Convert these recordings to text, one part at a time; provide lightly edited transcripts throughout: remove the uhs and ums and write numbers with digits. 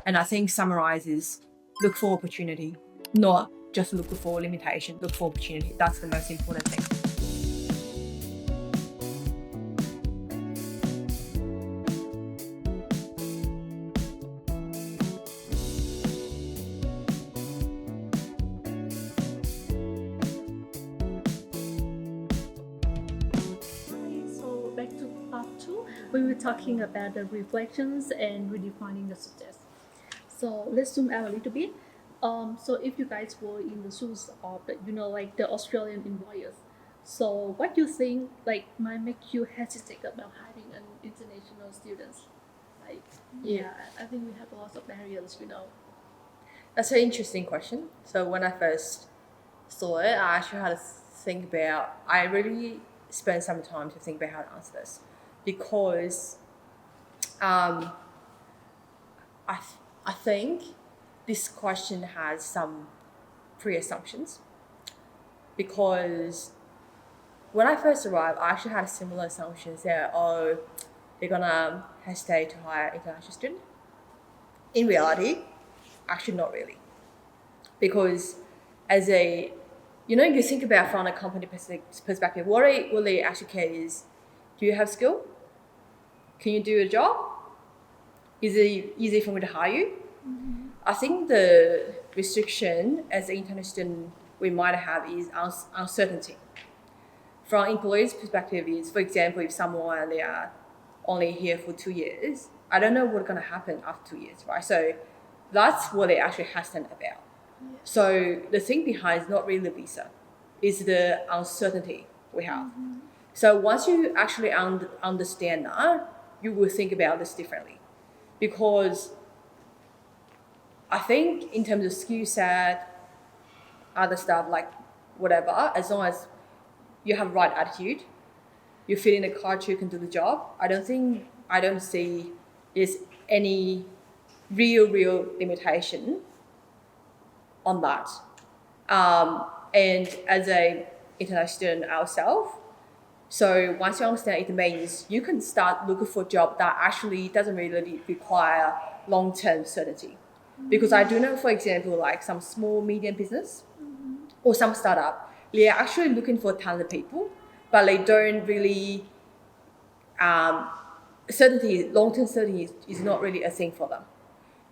And I think summarizes look for opportunity, not just look for limitation, look for opportunity. That's the most important thing. So back to part 2, we were talking about the reflections and redefining the success. So let's zoom out a little bit. So if you guys were in the shoes of the, like the Australian employers, so what do you think like might make you hesitate about hiring an international students? Like, yeah, I think we have lots of barriers. That's an interesting question. So when I first saw it, I actually had to think about, I really spent some time to think about how to answer this, because I think this question has some pre-assumptions, because when I first arrived, I actually had similar assumptions that, they're gonna hesitate to hire international student. In reality, actually not really, because as a, you think about from a company perspective, what they actually care is, do you have skill? Can you do a job? Is it easy for me to hire you? Mm-hmm. I think the restriction as an international student we might have is uncertainty. From employees' perspective is, for example, if someone, they are only here for 2 years, I don't know what's going to happen after 2 years, right? So that's what they actually hesitant about. Yeah. So the thing behind is not really the visa, it's the uncertainty we have. Mm-hmm. So once you actually understand that, you will think about this differently. Because I think in terms of skill set, other stuff, like whatever, as long as you have right attitude, you fit in the culture, you can do the job, I don't see there's any real limitation on that. And as a international student ourselves, so once you understand it means you can start looking for a job that actually doesn't really require long-term certainty. Because I do know, for example, like some small, medium business or some startup, they're actually looking for talented people, but they don't really, long-term certainty is not really a thing for them.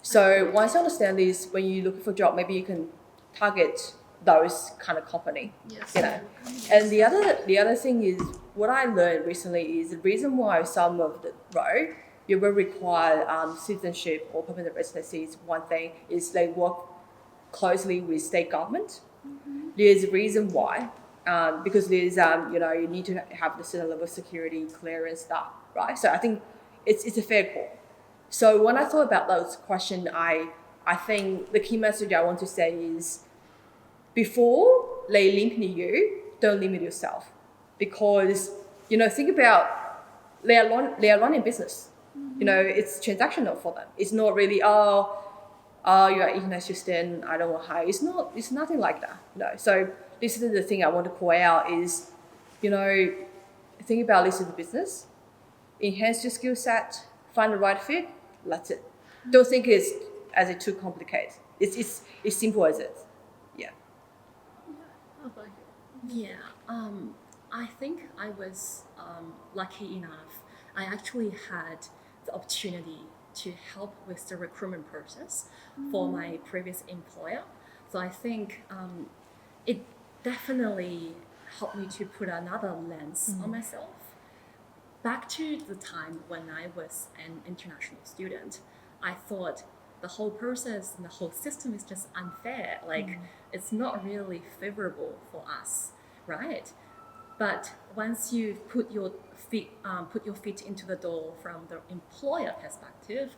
So once you understand this, when you look for a job, maybe you can target those kind of company. Yes. And the other thing is, what I learned recently is the reason why some of the road you will require citizenship or permanent residency is one thing, is they work closely with state government. Mm-hmm. There's a reason why, because there's you need to have the certain level of security clearance stuff, right? So I think it's a fair call. So when I thought about those questions, I think the key message I want to say is, before they limit you, don't limit yourself. Because, think about, they are running business. Mm-hmm. It's transactional for them. It's not really, you're an international student, I don't want to hire. It's nothing like that. So this is the thing I want to call out is, think about this as a business, enhance your skill set, find the right fit, that's it. Don't think it's too complicated. It's simple as it. Yeah. Yeah, I think I was lucky enough. I actually had the opportunity to help with the recruitment process for my previous employer. So I think it definitely helped me to put another lens on myself. Back to the time when I was an international student, I thought the whole process and the whole system is just unfair. It's not really favorable for us, right? But once you put your feet into the door from the employer perspective,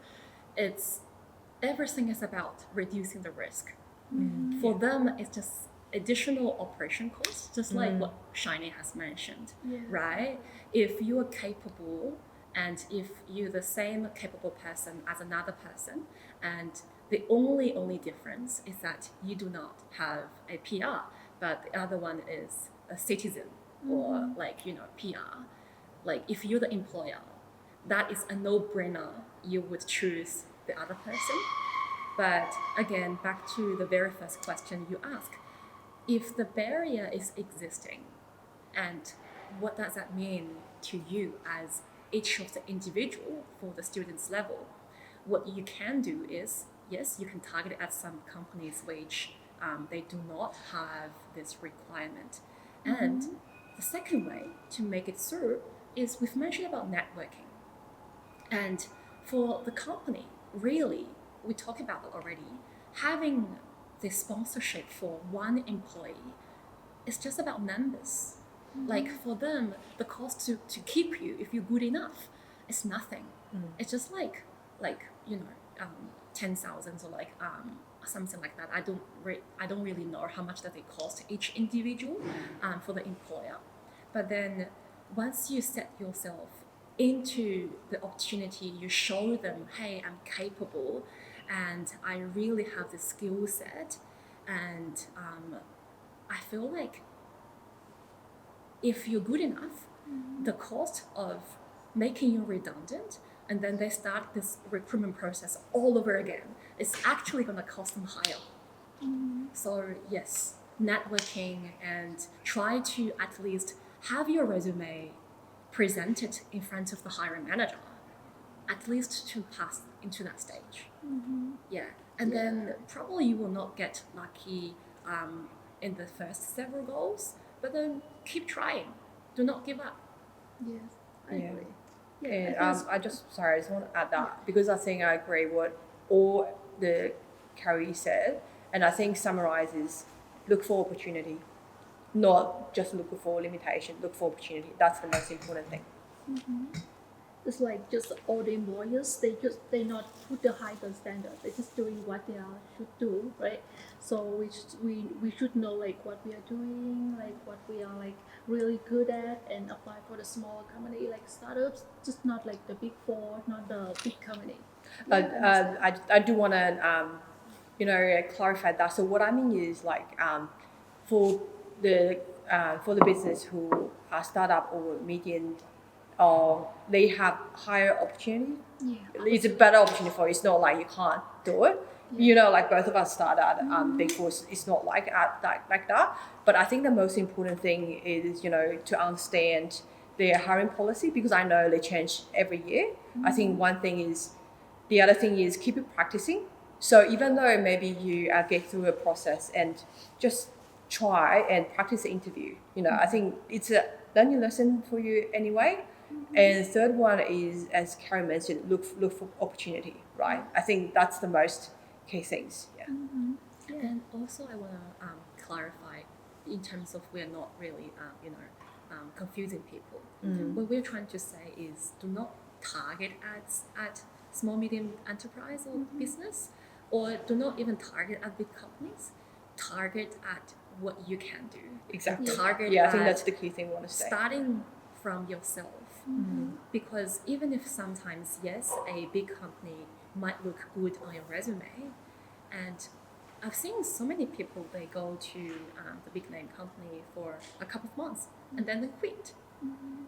everything is about reducing the risk. Mm-hmm. For them, it's just additional operation costs, just like what Shiney has mentioned, right? If you are capable and if you're the same capable person as another person, and the only difference is that you do not have a PR, but the other one is a citizen or PR. Like if you're the employer, that is a no-brainer. You would choose the other person. But again, back to the very first question you ask, if the barrier is existing, and what does that mean to you as each of the individual for the student's level? What you can do is, yes, you can target at some companies which they do not have this requirement. And the second way to make it through is we've mentioned about networking. And for the company, really, we talked about it already, having this sponsorship for one employee is just about numbers. Like for them, the cost to keep you, if you're good enough, is nothing. It's just like 10,000 or like something like that. I don't really know how much that they cost each individual for the employer. But then once you set yourself into the opportunity, you show them, hey, I'm capable, and I really have the skill set, and I feel like if you're good enough, the cost of making you redundant and then they start this recruitment process all over again, it's actually going to cost them higher. So yes, networking, and try to at least have your resume presented in front of the hiring manager, at least to pass into that stage. Yeah, and then probably you will not get lucky in the first several goals, but then keep trying. Do not give up. Yes, I Yeah. agree. And I I just want to add that because I think I agree what all the Carrie said, and I think summarizes look for opportunity, not just look for limitation. Look for opportunity. That's the most important thing. It's like just all the employers, they not put the higher standard. They're just doing what they are should do, right? So we should know like what we are doing, like what we are like really good at, and apply for the smaller company like startups, just not like the big four, not the big company. I do want to clarify that. So what I mean is like for the business who are startup or medium, they have higher opportunity. It's a better opportunity for you. It's not like you can't do it. Like both of us started at Big Four. It's not like that. But I think the most important thing is to understand their hiring policy, because I know they change every year. I think the other thing is keep it practicing. So even though maybe you get through a process and just try and practice the interview, I think it's a learning lesson for you anyway. And third one is, as Carrie mentioned, look for opportunity, right? I think that's the most key things. Yeah. And also I want to clarify in terms of we're not really confusing people. What we're trying to say is do not target at small medium enterprise or business, or do not even target at big companies. Target at what you can do. Exactly. Target I think that's the key thing I want to say. Starting from yourself. Because even if sometimes, yes, a big company might look good on your resume, and I've seen so many people, they go to the big name company for a couple of months and then they quit.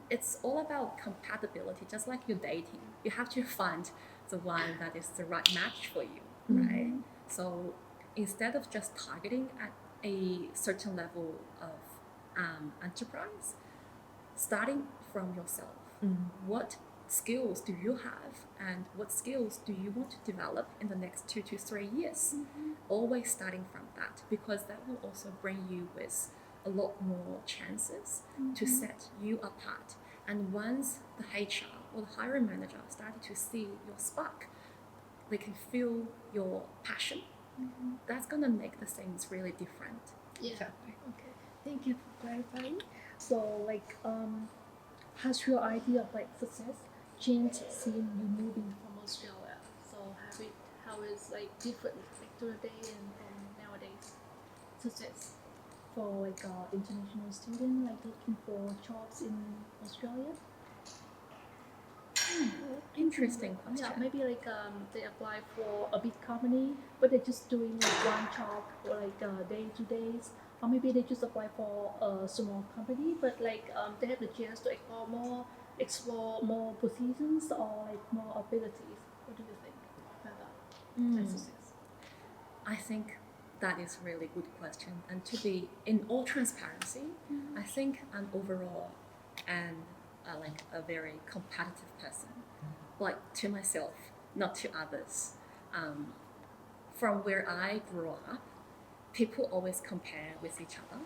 It's all about compatibility, just like you're dating. You have to find the one that is the right match for you, right? So instead of just targeting at a certain level of enterprise, starting from yourself, what skills do you have and what skills do you want to develop in the next 2 to 3 years? Always starting from that, because that will also bring you with a lot more chances to set you apart. And once the HR or the hiring manager started to see your spark, they can feel your passion. That's gonna make the things really different. Exactly. Okay. Thank you for clarifying. So like has your idea of like success changed since you moving from Australia? So how is like different like today and from nowadays success for like international student like looking for jobs in Australia? Interesting question. Yeah, maybe like they apply for a big company, but they're just doing like one job or like day to days, or maybe they just apply for a small company, but like they have the chance to explore more positions or like more abilities. What do you think about that? Success? I think that is a really good question. And to be in all transparency, I think I'm overall like a very competitive person, like to myself, not to others. From where I grew up, people always compare with each other,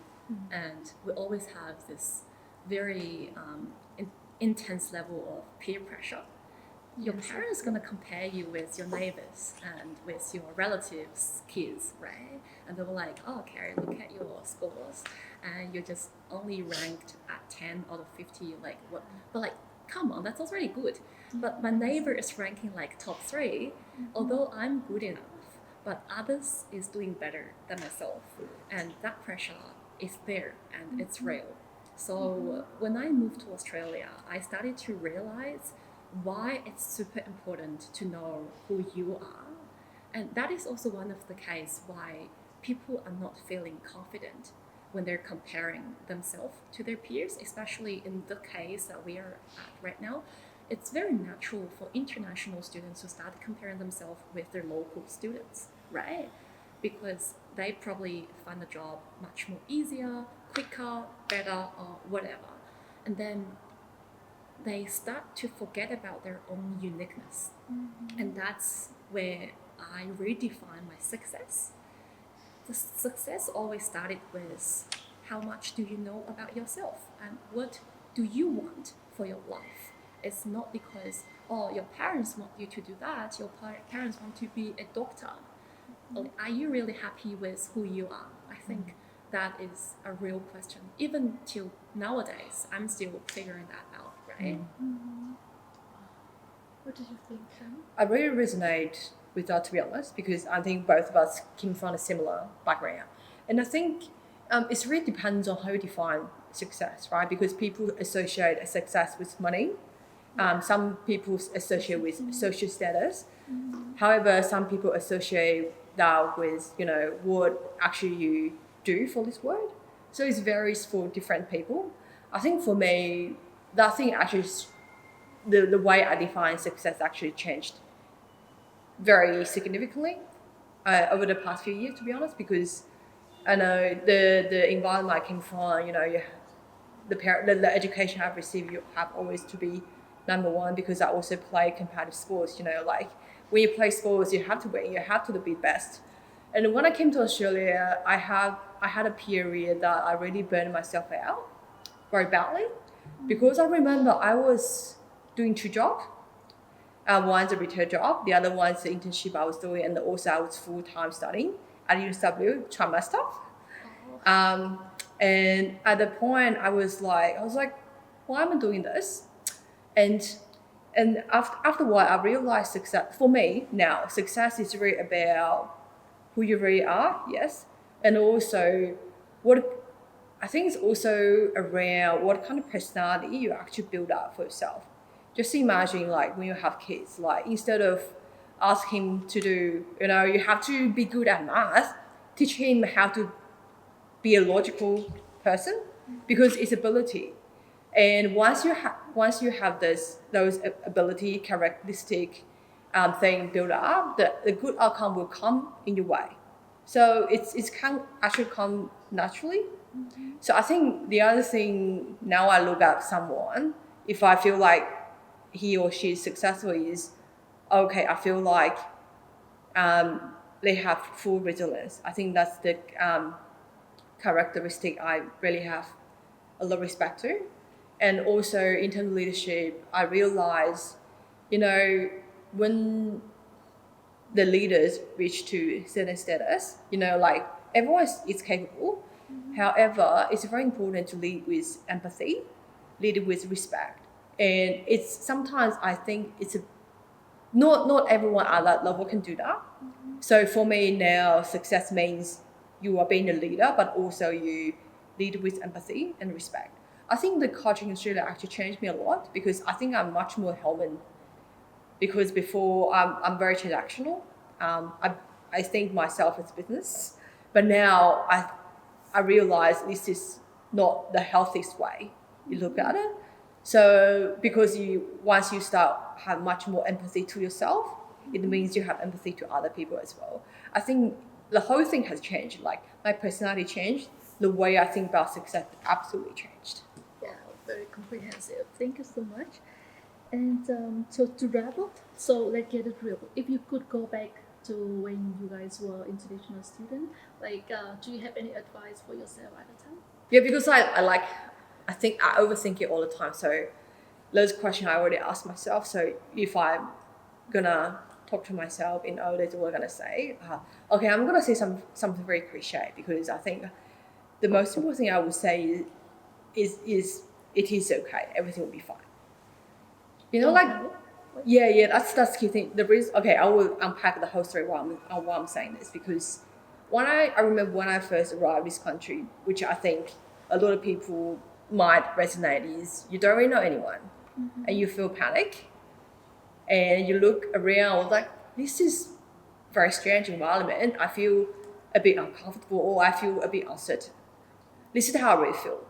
and we always have this very intense level of peer pressure. Your parents gonna compare you with your neighbors and with your relatives' kids, right? And they were like, "Oh, Carrie, look at your scores, and you're just only ranked at 10 out of 50. Like what?" But like, come on, that's already good. But my neighbor is ranking like top 3, although I'm good enough, but others is doing better than myself, and that pressure is there and it's real. So when I moved to Australia, I started to realize why it's super important to know who you are. And that is also one of the cases why people are not feeling confident when they're comparing themselves to their peers, especially in the case that we are at right now. It's very natural for international students to start comparing themselves with their local students, right? Because they probably find the job much more easier, quicker, better, or whatever. And then they start to forget about their own uniqueness. And that's where I redefine my success. The success always started with how much do you know about yourself and what do you want for your life. It's not because, oh, your parents want you to do that, your parents want to be a doctor. Like, are you really happy with who you are? I think that is a real question. Even till nowadays, I'm still figuring that out, right? What did you think, Zhang? I really resonate with that, to be honest, because I think both of us came from a similar background. And I think it really depends on how you define success, right? Because people associate success with money. Some people associate with social status. However, some people associate that with, what actually you do for this world. So it varies for different people. I think for me, that thing actually, the way I define success actually changed very significantly over the past few years, to be honest, because I know the environment I came from, the education I've received, you have always to be number one, because I also play competitive sports, like when you play sports, you have to win, you have to be best. And when I came to Australia, I had a period that I really burned myself out very badly, because I remember I was doing 2 jobs. One's a retail job, the other one's the internship I was doing, and also I was full-time studying at USW trimester. And at the point I was like, why am I doing this? And after a while, I realized success, for me now, success is really about who you really are, yes. And also I think it's also around what kind of personality you actually build up for yourself. Just imagine, like, when you have kids, like, instead of ask him to do, you have to be good at math, teach him how to be a logical person, because it's ability. And once you have those ability characteristic thing built up, the good outcome will come in your way. So it's can actually come naturally. So I think the other thing, now I look at someone, if I feel like he or she is successful, is okay, I feel like they have full resilience. I think that's the characteristic I really have a lot of respect to. And also in terms of leadership, I realize, when the leaders reach to certain status, like, everyone is capable. However, it's very important to lead with empathy, lead with respect. And it's sometimes, I think it's not everyone at that level can do that. So for me now, success means you are being a leader, but also you lead with empathy and respect. I think the culture in Australia actually changed me a lot, because I think I'm much more human. Because before, I'm very transactional. I think myself as business, but now I realize this is not the healthiest way you look at it. So because once you start have much more empathy to yourself, it means you have empathy to other people as well. I think the whole thing has changed. Like my personality changed. The way I think about success absolutely changed. Yeah, very comprehensive. Thank you so much. And so to wrap up, so let's get it real. If you could go back to when you guys were international student, like, do you have any advice for yourself at the time? Yeah, because I think I overthink it all the time. So those questions I already asked myself. So if I'm gonna talk to myself in old age, what I'm gonna say? Okay, I'm gonna say something very cliche because I think the most important thing I would say is it is okay. Everything will be fine. You know, like yeah, that's the key thing. The reason, okay, I will unpack the whole story why I'm saying this because I remember when I first arrived this country, which I think a lot of people might resonate is you don't really know anyone, and you feel panic, and you look around like this is very strange environment. I feel a bit uncomfortable or I feel a bit uncertain. This is how I really feel.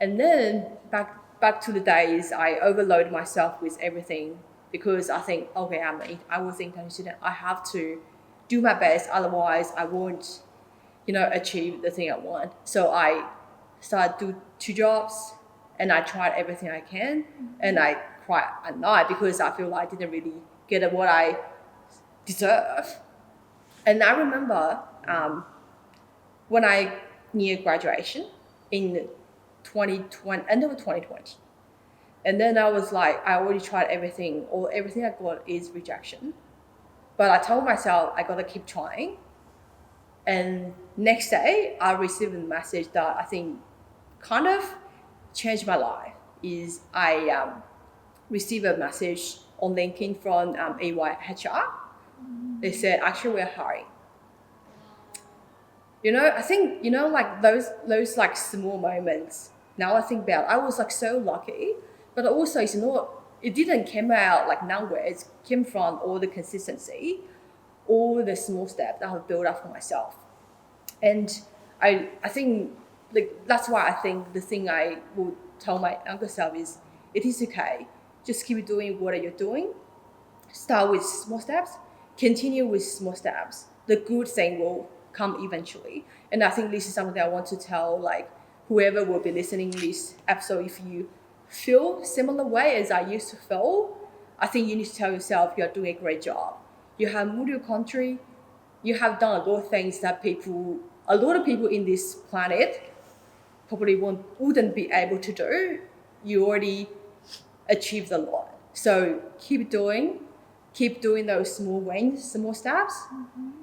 And then back to the days I overload myself with everything because I think, okay, I was an international student. I have to do my best, otherwise I won't, achieve the thing I want. So I started do 2 jobs, and I tried everything I can, and I cried at night because I feel like I didn't really get what I deserve. And I remember when I near graduation in 2020, end of 2020. And then I was like, I already tried everything, or everything I got is rejection. But I told myself I gotta keep trying. And next day, I received a message that I think kind of changed my life. Is I received a message on LinkedIn from AY HR. They said, actually, we're hiring. I think, like those like small moments. Now I think about it, I was like so lucky, but also it didn't come out like nowhere. It came from all the consistency, all the small steps that I've built up for myself. And I think like that's why I think the thing I would tell my younger self is it is okay. Just keep doing what you're doing. Start with small steps, continue with small steps. The good thing will come eventually. And I think this is something I want to tell like whoever will be listening to this episode. If you feel similar way as I used to feel, I think you need to tell yourself you're doing a great job. You have moved your country, you have done a lot of things that a lot of people in this planet probably wouldn't be able to do. You already achieved a lot. So keep doing those small wins, small steps.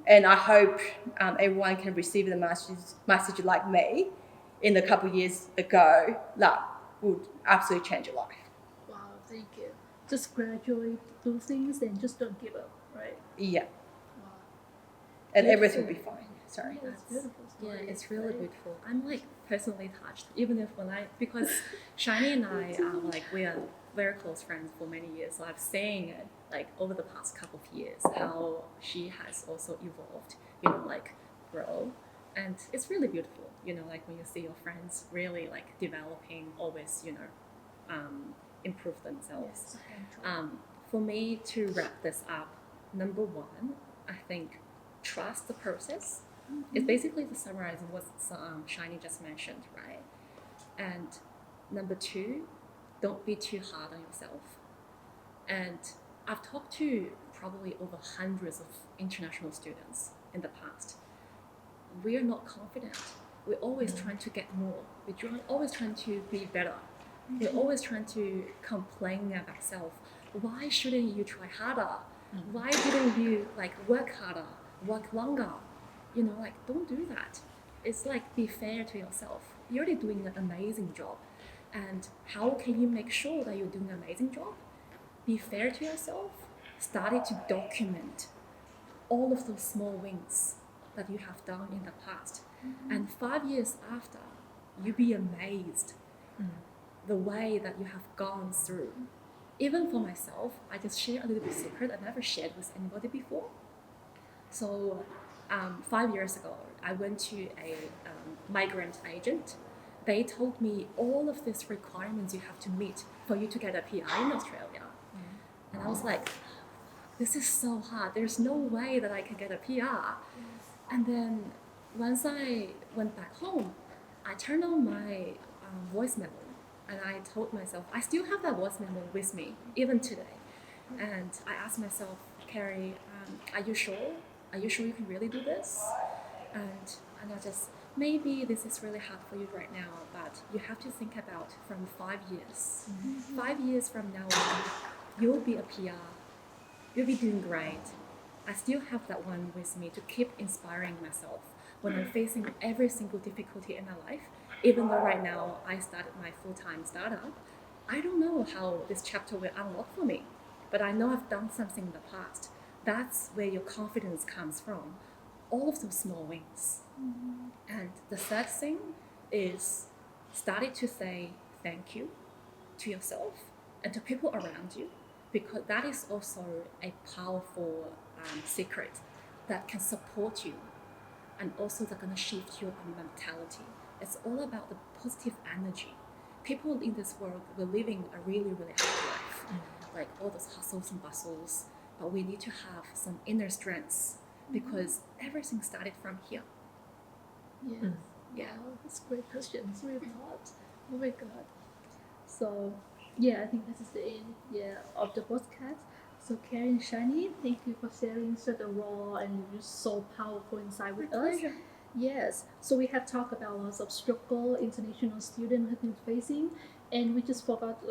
And I hope everyone can receive the message like me in a couple of years ago that would absolutely change your life. Wow, thank you. Just gradually do things and just don't give up, right? Yeah. Wow. And Beautiful. everything will be fine. Sorry. Yeah, it's beautiful story. Yeah, it's really right? beautiful. I'm like personally touched, even if because Shiney and I are like we are very close friends for many years. So I've seen it like over the past couple of years how she has also evolved, like grow, and it's really beautiful. Like when you see your friends really like developing, always improve themselves. Yes, For me to wrap this up, number one, I think trust the process. It's basically the summarize of what Shiney just mentioned, right? And number two, don't be too hard on yourself. And I've talked to probably over hundreds of international students in the past. We are not confident. We're always trying to get more. We're always trying to be better. We're always trying to complain about self. Why shouldn't you try harder? Why didn't you work harder, work longer? Don't do that. It's like be fair to yourself. You're already doing an amazing job. And how can you make sure that you're doing an amazing job? Be fair to yourself. Start to document all of those small wins that you have done in the past. And 5 years after, you'll be amazed the way that you have gone through. Even for myself, I just share a little bit secret I never shared with anybody before. So 5 years ago, I went to a migrant agent. They told me all of these requirements you have to meet for you to get a PR in Australia. And I was like, this is so hard. There's no way that I can get a PR. And then once I went back home, I turned on my voice memo and I told myself, I still have that voice memo with me, even today. And I asked myself, Carrie, are you sure? Are you sure you can really do this? And I just, maybe this is really hard for you right now, but you have to think about from 5 years. 5 years from now on, you'll be a PR. You'll be doing great. I still have that one with me to keep inspiring myself when I'm facing every single difficulty in my life. Even though right now I started my full-time startup, I don't know how this chapter will unlock for me, but I know I've done something in the past. That's where your confidence comes from. All of those small wins. And the third thing is started to say thank you to yourself and to people around you, because that is also a powerful secret that can support you, and also that's going to shift your mentality. It's all about the positive energy. People in this world, we're living a really, really hard life, like all those hustles and bustles, but we need to have some inner strengths because everything started from here. Yes. Yeah. Wow, that's a great question. It's really thought. Oh my god. So yeah, I think this is the end of the podcast. So Carrie and Shiney, thank you for sharing such a raw and just so powerful insight with us. Pleasure. Yes, so we have talked about lots of struggle international students have been facing, and we just forgot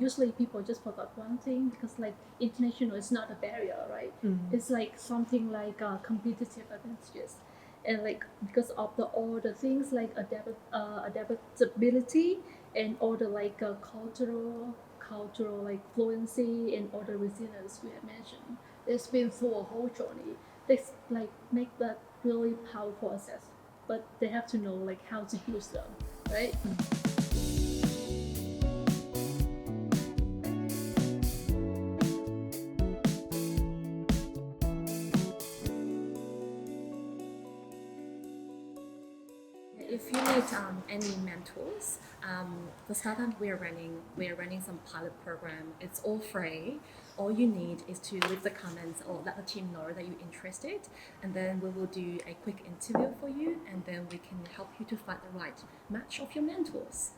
usually people just forgot one thing, because like international is not a barrier, right? It's like something like competitive advantages, and like because of all the things like adaptability and all the cultural like fluency and all the resilience we have mentioned. It's been through a whole journey. They like make that really powerful assets, but they have to know like how to use them, right? If you need any mentors, the startup we are running some pilot program. It's all free. All you need is to leave the comments or let the team know that you're interested, and then we will do a quick interview for you, and then we can help you to find the right match of your mentors.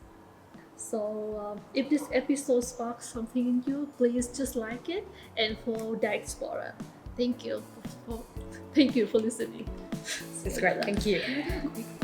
So if this episode sparks something in you, please just like it and follow diaXpora. Thank you for listening. It's great. Thank you. Can I do a quick